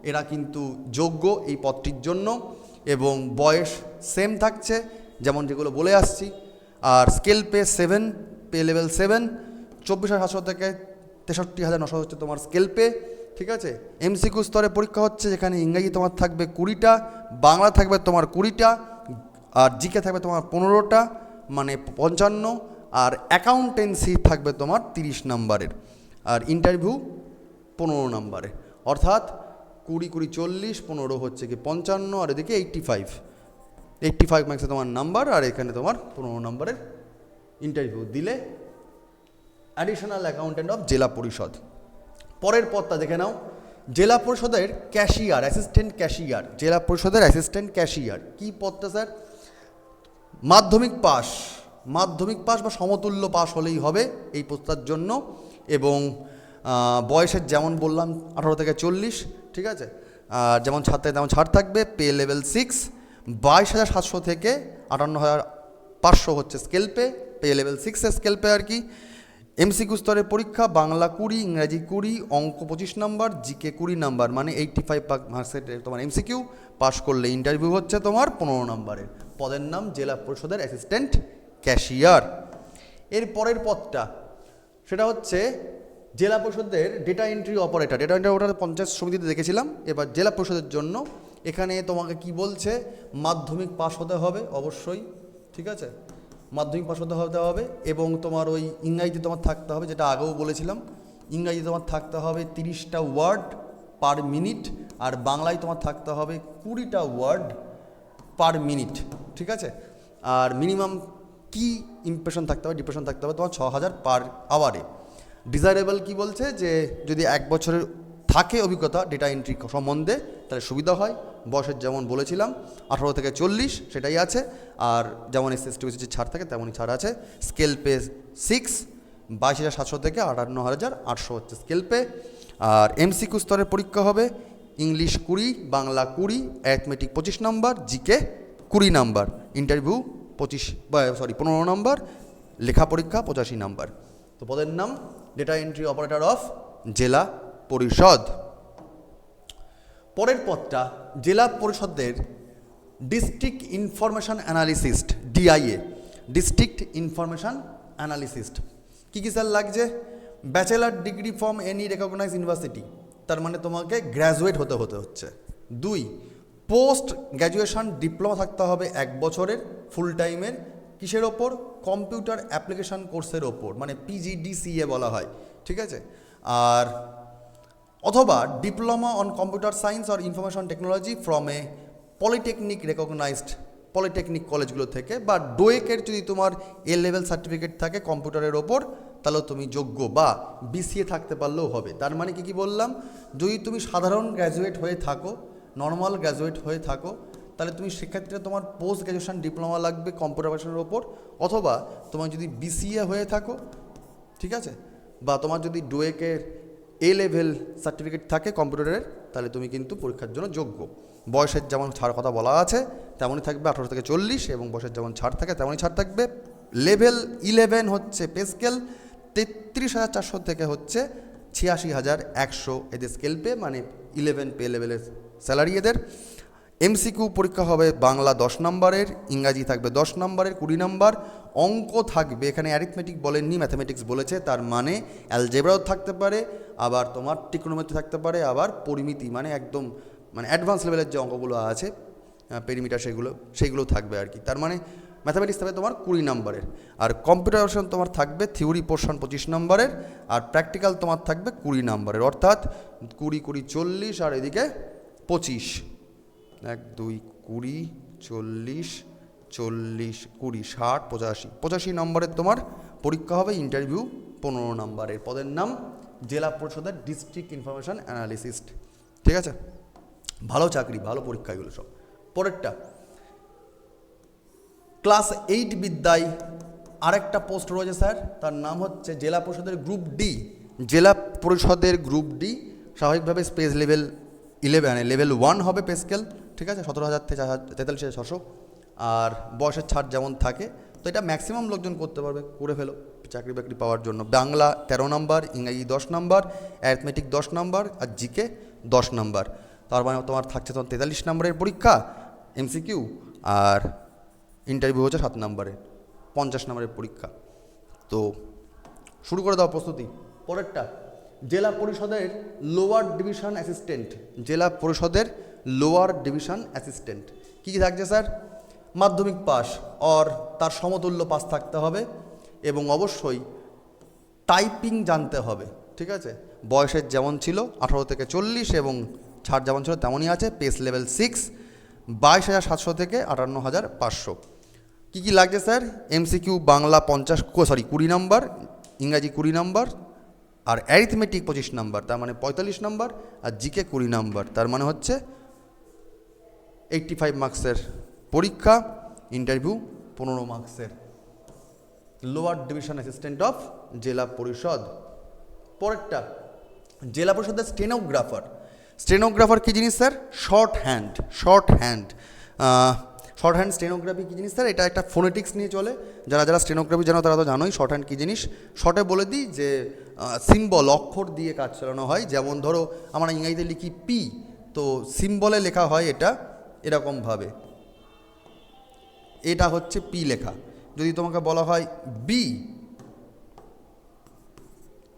এরা কিন্তু যোগ্য এই পদটির জন্য, এবং বয়স সেম থাকছে যেমন যেগুলো বলে আসছি। আর স্কেল পে 7, পে লেভেল 7, 24,700 থেকে 63,900 হচ্ছে তোমার স্কেল পে। ঠিক আছে, এমসিকিউ স্তরে পরীক্ষা হচ্ছে, যেখানে ইংরাজি তোমার থাকবে 20টা, বাংলা থাকবে তোমার 20টা, আর জিকে থাকবে তোমার 15টা, মানে 55, আর অ্যাকাউন্টেন্সি থাকবে তোমার 30 নাম্বারের, আর ইন্টারভিউ 15 নাম্বারে, অর্থাৎ 20, 20, 40, 15 হচ্ছে কি 55, আর এদিকে 85 মার্কসে তোমার নাম্বার, আর এখানে তোমার 15 নাম্বারের ইন্টারভিউ দিলে অ্যাডিশনাল অ্যাকাউন্টেন্ট অফ জেলা পরিষদ। পরের পদটা দেখে নাও, জেলা পরিষদের ক্যাশিয়ার, অ্যাসিস্ট্যান্ট ক্যাশিয়ার। জেলা পরিষদের অ্যাসিস্ট্যান্ট ক্যাশিয়ার কী পদটা স্যার? মাধ্যমিক পাস, মাধ্যমিক পাস বা সমতুল্য পাস হলেই হবে এই পোস্টটার জন্য, এবং বয়সের যেমন বললাম 18 থেকে 40। ঠিক আছে, আর যেমন ছাড় থাকে তেমন ছাড় থাকবে। পে লেভেল 6, 22,700 থেকে 58,500 হচ্ছে স্কেল পে, পে লেভেল 6-এর স্কেল পে আর কি। এমসিকিউ স্তরের পরীক্ষা, বাংলা 20, ইংরাজি 20, অঙ্ক 25 নাম্বার, জিকে 20 নাম্বার, মানে 85 মার্কসের তোমার এমসিকিউ। পাস করলে ইন্টারভিউ হচ্ছে তোমার 15 নাম্বারের। পদের নাম জেলা পরিষদের অ্যাসিস্ট্যান্ট ক্যাশিয়ার। এর পরের পদটা সেটা হচ্ছে জেলা পরিষদের data entry operator. Data entry operator panchayat সমিতিতে দেখেছিলাম, এবার জেলা পরিষদের জন্য এখানে তোমাকে কি বলছে, মাধ্যমিক পাস হতে হবে অবশ্যই। ঠিক আছে, মাধ্যমিক পাস হতে হবে, এবং তোমার ওই ইংরাজিতে তোমার থাকতে হবে, যেটা আগেও বলেছিলাম, ইংরাজি তোমার থাকতে হবে 30টা ওয়ার্ড পার মিনিট, আর বাংলায় তোমার থাকতে হবে 20টা ওয়ার্ড পার মিনিট। ঠিক আছে, আর মিনিমাম কি ইমপ্রেশন থাকতে হবে, ডিপ্রেশন থাকতে হবে তোমার 6,000 পার আওয়ারে। ডিজায়ারেবল কি বলছে, যে যদি 1 বছরের থাকে অভিজ্ঞতা ডেটা এন্ট্রি সম্বন্ধে তাহলে সুবিধা হয়। বয়সের যেমন বলেছিলাম 18 থেকে 40 সেটাই আছে, আর যেমন SC/ST ছাড় থাকে তেমনই ছাড় আছে। স্কেল পে 6, 22,700 থেকে 58,800 হচ্ছে স্কেল পে। আর এমসিকিউ স্তরের পরীক্ষা হবে, English 20, Bangla 20, arithmetic 25 number, GK 20 number, interview 15 number, লেখা পরীক্ষা 85 নাম্বার। তো পদের নাম ডেটা এন্ট্রি অপারেটর অফ জেলা পরিষদ। পরের পদটা জেলা পরিষদের district information analyst, DIA, district information analyst. কী কী স্যার লাগছে? Bachelor degree from any recognise university, তার মানে তোমাকে গ্র্যাজুয়েট হতে হচ্ছে। 2, পোস্ট গ্র্যাজুয়েশন ডিপ্লোমা থাকতে হবে 1 বছরের ফুল টাইমের, কিসের ওপর? কম্পিউটার অ্যাপ্লিকেশান কোর্সের ওপর, মানে PGDCA বলা হয়। ঠিক আছে, আর অথবা diploma on computer science or information technology from a polytechnic recognized, polytechnic কলেজগুলো থেকে, বা ডোয়েকের যদি তোমার A লেভেল সার্টিফিকেট থাকে কম্পিউটারের ওপর তাহলেও তুমি যোগ্য, বা BCA থাকতে পারলেও হবে। তার মানে কি বললাম, যদি তুমি সাধারণ গ্র্যাজুয়েট হয়ে থাকো, নর্মাল গ্র্যাজুয়েট হয়ে থাকো, তাহলে তুমি সেক্ষেত্রে তোমার পোস্ট গ্র্যাজুয়েশন ডিপ্লোমা লাগবে কম্পিউটার অ্যাপ্লিকেশনের ওপর, অথবা তোমার যদি BCA হয়ে থাকো, ঠিক আছে, বা তোমার যদি ডোয়েকের A লেভেল সার্টিফিকেট থাকে কম্পিউটারের, তাহলে তুমি কিন্তু পরীক্ষার জন্য যোগ্য। বয়সের যেমন ছাড় কথা বলা আছে তেমনই থাকবে 18 থেকে 40, এবং বয়সের যেমন ছাড় থাকে তেমনই ছাড় থাকবে। লেভেল 11 হচ্ছে পে স্কেল 33,400 থেকে হচ্ছে 86,100 এদের স্কেল পে, মানে 11 পে লেভেলের স্যালারি এদের। এমসিকিউ পরীক্ষা হবে বাংলা 10 নম্বরের, ইংরাজি থাকবে 10 নম্বরের 20 নম্বর, অঙ্ক থাকবে এখানে অ্যারিথমেটিক বলেননি, ম্যাথামেটিক্স বলেছে, তার মানে অ্যালজেব্রাও থাকতে পারে, আবার তোমার ট্রিকোনোমেট্রি থাকতে পারে, আবার পরিমিতি মানে একদম মানে অ্যাডভান্স লেভেলের যে অঙ্কগুলো আছে পেরিমিটার সেইগুলো থাকবে আর কি। তার মানে ম্যাথামেটিক্স থাকবে তোমার 20 নম্বরের, আর কম্পিউটার পোর্শন তোমার থাকবে থিওরি পোর্শন 25 নম্বরের, আর প্র্যাকটিক্যাল তোমার থাকবে 20 নম্বরের, অর্থাৎ 20, 20, 40, আর এদিকে 25, 1, 2, 20, 40, 40, 20, 60, 85 নম্বরের তোমার পরীক্ষা হবে। ইন্টারভিউ 15 নম্বরের, পদের নাম জেলা পরিষদের ডিস্ট্রিক্ট ইনফরমেশন অ্যানালিস্ট। ঠিক আছে, ভালো চাকরি, ভালো পরীক্ষা এগুলো সব। পরেরটা, ক্লাস 8 বিদ্যায় আরেকটা পোস্ট রয়েছে স্যার, তার নাম হচ্ছে জেলা পরিষদের গ্রুপ ডি। জেলা পরিষদের গ্রুপ ডি স্বাভাবিকভাবে স্পেস লেভেল 11 লেভেল 1 হবে পে স্কেল, ঠিক আছে, 17,000 থেকে 43,600, আর বয়সের ছাড় যেমন থাকে। তো এটা ম্যাক্সিমাম লোকজন করতে পারবে, করে ফেলো চাকরি বাকরি পাওয়ার জন্য। বাংলা 13 নম্বর, ইংরাজি 10 নম্বর, অ্যারিথমেটিক 10 নম্বর, আর জিকে 10 নম্বর। তার মানে তোমার থাকছে তখন 43 নম্বরের পরীক্ষা এমসিকিউ, আর ইন্টারভিউ হচ্ছে 7 নম্বরের, 50 নম্বরের পরীক্ষা। তো শুরু করে দাও প্রস্তুতি। পরেরটা, জেলা পরিষদের লোয়ার ডিভিশন অ্যাসিস্ট্যান্ট। জেলা পরিষদের লোয়ার ডিভিশন অ্যাসিস্ট্যান্ট কী কী থাকছে স্যার? মাধ্যমিক পাস আর তার সমতুল্য পাস থাকতে হবে, এবং অবশ্যই টাইপিং জানতে হবে, ঠিক আছে। বয়সের যেমন ছিল 18 থেকে 40, এবং ছাড় যেমন ছিল তেমনই আছে। পেস লেভেল 6, 22,700 থেকে 58,500। কী কী লাগছে স্যার? এমসিকিউ বাংলা 20 নম্বর, ইংরাজি 20 নম্বর, আর অ্যারিথমেটিক 25 নম্বর, তার মানে 45 নম্বর, আর জিকে 20 নম্বর, তার মানে হচ্ছে 85 মার্কসের পরীক্ষা। ইন্টারভিউ 15 মার্কসের। লোয়ার ডিভিশন অ্যাসিস্ট্যান্ট অফ জেলা পরিষদ। পরেরটা, জেলা পরিষদের স্টেনোগ্রাফার। স্টেনোগ্রাফার কী জিনিস স্যার? শর্ট হ্যান্ড স্টেনোগ্রাফি কী জিনিস স্যার? এটা একটা ফোনেটিক্স নিয়ে চলে। যারা যারা স্টেনোগ্রাফি জানো তারা তো জানোই শর্ট হ্যান্ড কী জিনিস। শর্টে বলে দিই যে সিম্বল, অক্ষর দিয়ে কাজ চালানো হয়। যেমন ধরো আমরা ইংরেজিতে লিখি পি, তো সিম্বলে লেখা হয় এটা এরকমভাবে, এটা হচ্ছে পি লেখা। যদি তোমাকে বলা হয় বি,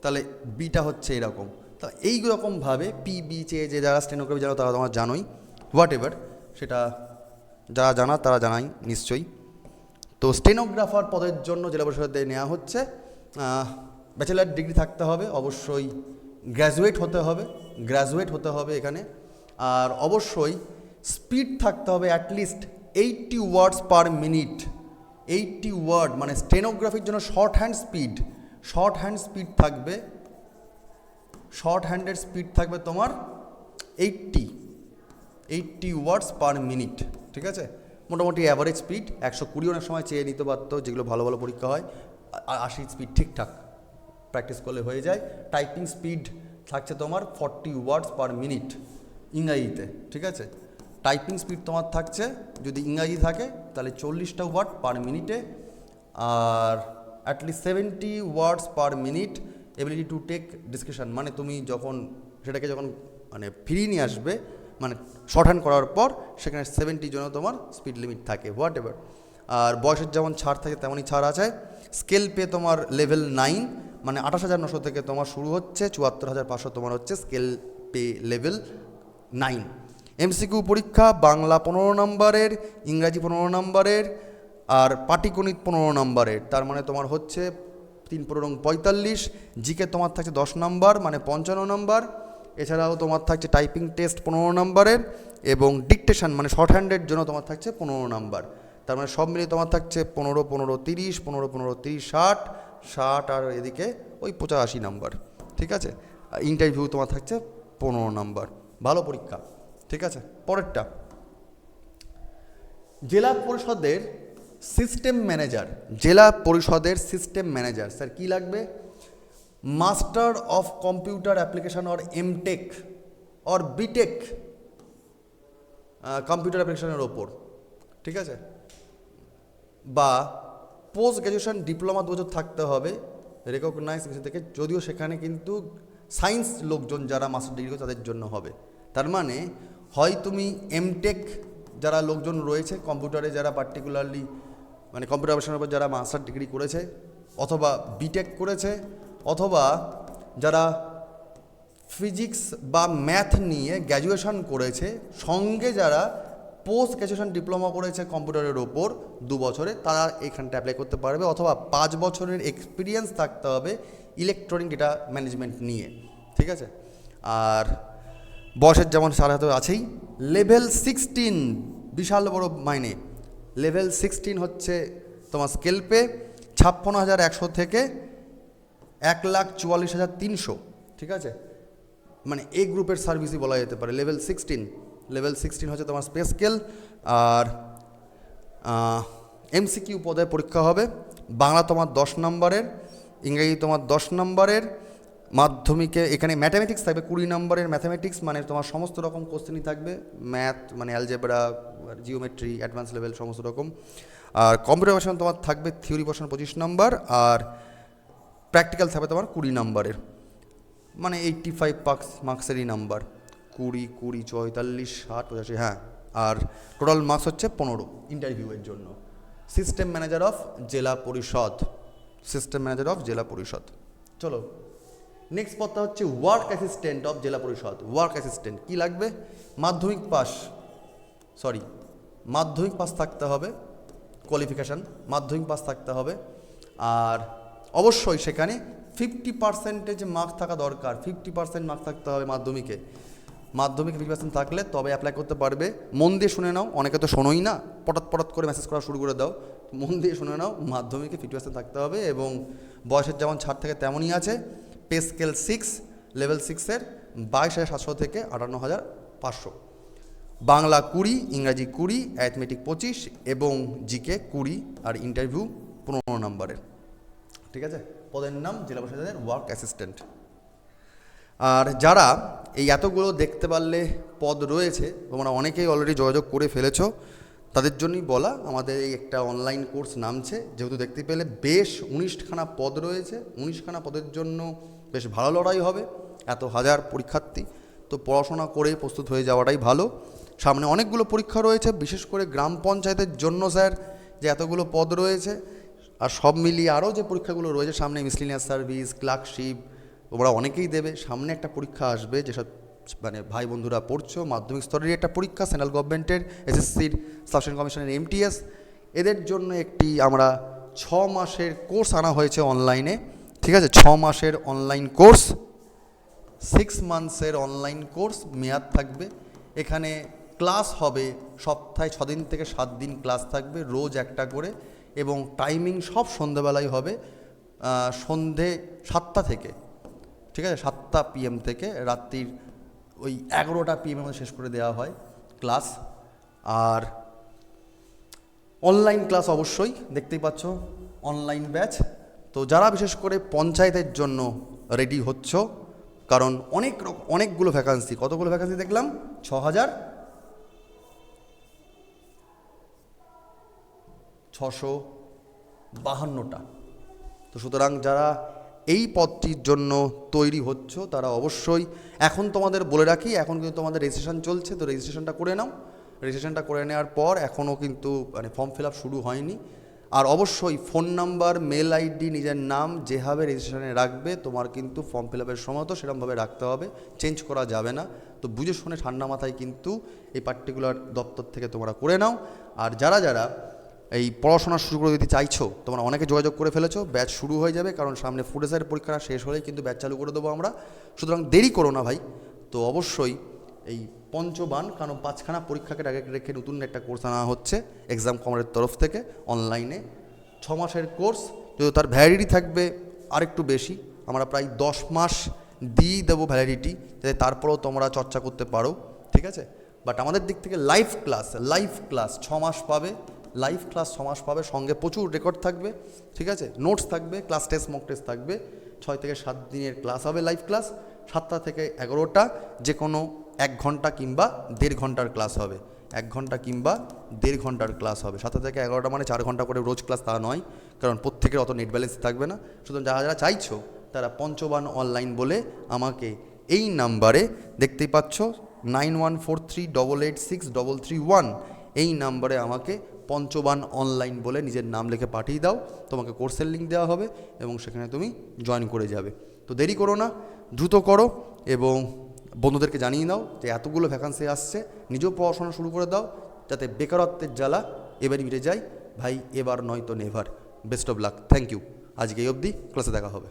তাহলে বিটা হচ্ছে এরকম। তা এই রকমভাবে পি বি চেয়ে যে যারা স্টেনোগ্রাফি জানো তারা তোমার জানোই, হোয়াট এভার, সেটা যারা জানা তারা জানাই নিশ্চয়ই। তো স্টেনোগ্রাফার পদের জন্য জেলা পরিষদে নেওয়া হচ্ছে ব্যাচেলার ডিগ্রি থাকতে হবে, অবশ্যই গ্র্যাজুয়েট হতে হবে এখানে, আর অবশ্যই স্পিড থাকতে হবে অ্যাটলিস্ট 80 ওয়ার্ডস পার মিনিট। 80 ওয়ার্ড মানে স্টেনোগ্রাফির জন্য শর্ট হ্যান্ড স্পিড থাকবে, শর্ট হ্যান্ডের স্পিড থাকবে তোমার 80 ওয়ার্ডস পার মিনিট, ঠিক আছে। মোটামুটি অ্যাভারেজ স্পিড 120 অনেক সময় চেয়ে নিতে পারতো, যেগুলো ভালো ভালো পরীক্ষা হয়। 80 স্পিড ঠিকঠাক প্র্যাকটিস করলে হয়ে যায়। টাইপিং স্পিড থাকছে তোমার 40 ওয়ার্ডস পার মিনিট ইংরাজিতে, ঠিক আছে। টাইপিং স্পিড তোমার থাকছে, যদি ইংরাজি থাকে তাহলে 40টা ওয়ার্ড পার মিনিটে, আর at least 70 words per minute ability to take discussion, মানে তুমি যখন সেটাকে মানে ফিরিয়ে নিয়ে আসবে, মানে শর্ট হ্যান্ড করার পর সেখানে 70 জন্য তোমার স্পিড লিমিট থাকে, হোয়াট এভার। আর বয়সের যেমন ছাড় থাকে তেমনই ছাড় আছে। স্কেল পে তোমার লেভেল 9, মানে 28,900 থেকে তোমার শুরু হচ্ছে, 74,500 তোমার হচ্ছে স্কেল পে লেভেল 9। এমসিকিউ পরীক্ষা বাংলা 15 নম্বরের, ইংরাজি 15 নম্বরের, আর পাটিগণিত 15 নম্বরের, তার মানে তোমার হচ্ছে 3 × 45। জিকে তোমার থাকছে 10 নম্বর, মানে 55 নম্বর। এছাড়াও তোমার থাকছে টাইপিং টেস্ট 15 নম্বরের, এবং ডিকটেশন মানে শর্ট হ্যান্ডের জন্য তোমার থাকছে 15 নম্বর। তার মানে সব মিলিয়ে তোমার থাকছে 15, 15, 30, 15, 15, 30, 60, আর এদিকে ওই 85 নম্বর, ঠিক আছে। ইন্টারভিউ তোমার থাকছে 15 নম্বর। ভালো পরীক্ষা, ঠিক আছে। পরেরটা, জেলা পরিষদের সিস্টেম ম্যানেজার। স্যার কী লাগবে? Master of computer application or MTech or BTech, computer অ্যাপ্লিকেশনের ওপর, ঠিক আছে, বা পোস্ট গ্র্যাজুয়েশন ডিপ্লোমা 2 বছর থাকতে হবে রেকগনাইজ থেকে, যদিও সেখানে কিন্তু সায়েন্স লোকজন যারা মাস্টার ডিগ্রি করে তাদের জন্য হবে। তার মানে হয় তুমি এমটেক যারা লোকজন রয়েছে কম্পিউটারে, যারা পার্টিকুলারলি মানে কম্পিউটার অপারেশনের উপর যারা মাস্টার ডিগ্রি করেছে, অথবা বিটেক করেছে, অথবা যারা ফিজিক্স বা ম্যাথ নিয়ে গ্র্যাজুয়েশন করেছে, সঙ্গে যারা পোস্ট গ্র্যাজুয়েশন ডিপ্লোমা করেছে কম্পিউটারের ওপর 2 বছরে, তারা এখানটা অ্যাপ্লাই করতে পারবে, অথবা 5 বছরের এক্সপিরিয়েন্স থাকতে হবে ইলেকট্রনিক ডেটা ম্যানেজমেন্ট নিয়ে, ঠিক আছে। আর বয়সের যেমন সারা হাতে আছেই। লেভেল 16 বিশাল বড় মাইনে, লেভেল 16 হচ্ছে তোমার স্কেল পে 56,100 থেকে 1,44,300, ঠিক আছে, মানে এই গ্রুপের সার্ভিসই বলা যেতে পারে লেভেল 16 হচ্ছে তোমার স্পে স্কেল। আর এমসিকিউ পদে পরীক্ষা হবে, বাংলা তোমার 10 নম্বরের, ইংরেজি তোমার 10 নম্বরের, মাধ্যমিকে এখানে ম্যাথামেটিক্স থাকবে 20 নম্বরের, ম্যাথামেটিক্স মানে তোমার সমস্ত রকম কোশ্চেনই থাকবে, ম্যাথ মানে অ্যালজেব্রা, জিওমেট্রি, অ্যাডভান্স লেভেল সমস্ত রকম। আর কম্পিউটার ভার্সন তোমার থাকবে থিওরি ভার্সন 25 নম্বর, আর প্র্যাকটিক্যাল থাকবে তোমার 20 নম্বরের, মানে 85 মার্কসেরই নাম্বার, 20, 44, 60, 85, হ্যাঁ। আর টোটাল মার্কস হচ্ছে 15 ইন্টারভিউয়ের জন্য। সিস্টেম ম্যানেজার অফ জেলা পরিষদ, সিস্টেম ম্যানেজার অফ জেলা পরিষদ। চলো নেক্সট পদটা হচ্ছে ওয়ার্ক অ্যাসিস্ট্যান্ট অফ জেলা পরিষদ। ওয়ার্ক অ্যাসিস্ট্যান্ট কী লাগবে? মাধ্যমিক পাস থাকতে হবে, কোয়ালিফিকেশান মাধ্যমিক পাস থাকতে হবে। আর অবশ্যই সেখানে 50% মার্কস থাকা দরকার, 50% মার্কস থাকতে হবে মাধ্যমিকে 50% থাকলে তবে অ্যাপ্লাই করতে পারবে। মন দিয়ে শুনে নাও, অনেকে তো শোনোই না, পটাত করে মেসেজ করা শুরু করে দাও, মন দিয়ে শুনে নাও, মাধ্যমিকে 50% থাকতে হবে। এবং বয়সের যেমন ছাড় থাকে তেমনই আছে। পে স্কেল 6, লেভেল 6-এর 22,700 থেকে 58,500, বাংলা 20, ইংরাজি 20, অ্যারিথমেটিক 25 এবং জিকে 20, আর ইন্টারভিউ 15 নম্বরের, ঠিক আছে। পদের নাম জেলা পরিষদের ওয়ার্ক অ্যাসিস্ট্যান্ট। আর যারা এই এতগুলো দেখতে পারলে পদ রয়েছে, তোমরা অনেকেই অলরেডি যোগাযোগ করে ফেলেছো, তাদের জন্যই বলা, আমাদের এই একটা অনলাইন কোর্স নামছে, যেহেতু দেখতে পেলে বেশ 19খানা পদ রয়েছে, 19খানা পদের জন্য বেশ ভালো লড়াই হবে, এত হাজার পরীক্ষার্থী, তো পড়াশোনা করে প্রস্তুত হয়ে যাওয়াটাই ভালো। সামনে অনেকগুলো পরীক্ষা রয়েছে, বিশেষ করে গ্রাম পঞ্চায়েতের জন্য স্যার যে এতগুলো পদ রয়েছে, আর সব মিলিয়ে আরও যে পরীক্ষাগুলো রয়েছে সামনে, মিসলিনিয়াস সার্ভিস, ক্লার্কশিপ, তোমরা অনেকেই দেবে। সামনে একটা পরীক্ষা আসবে, যেসব মানে ভাই বন্ধুরা পড়ছো, মাধ্যমিক স্তরেরই একটা পরীক্ষা, সেন্ট্রাল গভর্নমেন্টের, এসএসসির, সাবস্টেশন কমিশনের, এমটিএস, এদের জন্য একটি আমরা 6 মাসের কোর্স আনা হয়েছে অনলাইনে, ঠিক আছে। 6 মাসের অনলাইন কোর্স, 6 মান্থসের অনলাইন কোর্স মেয়াদ থাকবে। এখানে ক্লাস হবে সপ্তাহে 6 দিন থেকে 7 দিন ক্লাস থাকবে, রোজ একটা করে, এবং টাইমিং সব সন্ধ্যেবেলায় হবে, সন্ধে 7টা থেকে, ঠিক আছে, 7টা PM থেকে রাত্রির ওই 11টা PM-এর মধ্যে শেষ করে দেওয়া হয় ক্লাস। আর অনলাইন ক্লাস অবশ্যই দেখতেই পাচ্ছ, অনলাইন ব্যাচ। তো যারা বিশেষ করে পঞ্চায়েতের জন্য রেডি হচ্ছ, কারণ অনেকগুলো ভ্যাকান্সি, কতগুলো ভ্যাকান্সি দেখলাম, 6,652টা। তো সুতরাং যারা এই পদটির জন্য তৈরি হচ্ছ, তারা অবশ্যই, এখন তোমাদের বলে রাখি, এখন কিন্তু তোমাদের রেজিস্ট্রেশন চলছে, তো রেজিস্ট্রেশনটা করে নাও। রেজিস্ট্রেশনটা করে নেওয়ার পর এখনও কিন্তু মানে ফর্ম ফিল আপ শুরু হয়নি। আর অবশ্যই ফোন নাম্বার, মেল আইডি, নিজের নাম যেভাবে রেজিস্ট্রেশনে রাখবে, তোমার কিন্তু ফর্ম ফিল আপের সময় তো সেরকমভাবে রাখতে হবে, চেঞ্জ করা যাবে না। তো বুঝে শুনে ঠান্ডা মাথায় কিন্তু এই পার্টিকুলার দপ্তর থেকে তোমরা করে নাও। আর যারা যারা এই পড়াশোনা শুরু করে দিতে চাইছো, তোমরা অনেকে যোগাযোগ করে ফেলেছো, ব্যাচ শুরু হয়ে যাবে, কারণ সামনে ফুড এসআইয়ের পরীক্ষাটা শেষ হলেই কিন্তু ব্যাচ চালু করে দেবো আমরা, সুতরাং দেরি করো না ভাই। তো অবশ্যই এই পঞ্চবান, কারণ 5খানা পরীক্ষাকে আগে রেখে নতুন একটা কোর্স আনা হচ্ছে এক্সাম কমারের তরফ থেকে অনলাইনে, 6 মাসের কোর্স, যদি তার ভ্যালিডিটি থাকবে আরেকটু বেশি, আমরা প্রায় 10 মাস দিয়ে দেবো ভ্যালিডিটি, যাতে তারপরেও তোমরা চর্চা করতে পারো, ঠিক আছে। বাট আমাদের দিক থেকে লাইভ ক্লাস 6 মাস পাবে, লাইভ ক্লাস 6 মাস পাবে, সঙ্গে প্রচুর রেকর্ড থাকবে, ঠিক আছে, নোটস থাকবে, ক্লাস টেস্ট, মক টেস্ট থাকবে, 6 থেকে 7 দিনের ক্লাস হবে, লাইভ ক্লাস 7টা থেকে 11টা, যে কোনো 1 ঘন্টা কিংবা 1.5 ঘন্টার ক্লাস হবে। 1 ঘন্টা কিংবা 1.5 ঘন্টার ক্লাস হবে। 7টা থেকে 11টা মানে 4 ঘন্টা করে রোজ ক্লাস তা নয়, কারণ প্রত্যেকের অত নেট ব্যালেন্স থাকবে না। সুতরাং যারা যারা চাইছো তারা পঞ্চবান অনলাইন বলে আমাকে এই নাম্বারে দেখতেই পাচ্ছ 9143886331 এই নাম্বারে আমাকে পঞ্চবান অনলাইন বলে নিজের নাম লিখে পাঠিয়ে দাও। তোমাকে কোর্সের লিঙ্ক দেওয়া হবে এবং সেখানে তুমি জয়েন করে যাবে। তো দেরি করো না, দ্রুত করো এবং বন্ধুদেরকে জানিয়ে দাও যে এতগুলো ভ্যাকান্সি আসছে, নিজেও পড়াশোনা শুরু করে দাও যাতে বেকারত্বের জ্বালা এবারই মিটে যায়। ভাই এবার নয় তো never. Best of luck. Thank you. আজকে এই অবধি, ক্লাসে দেখা হবে।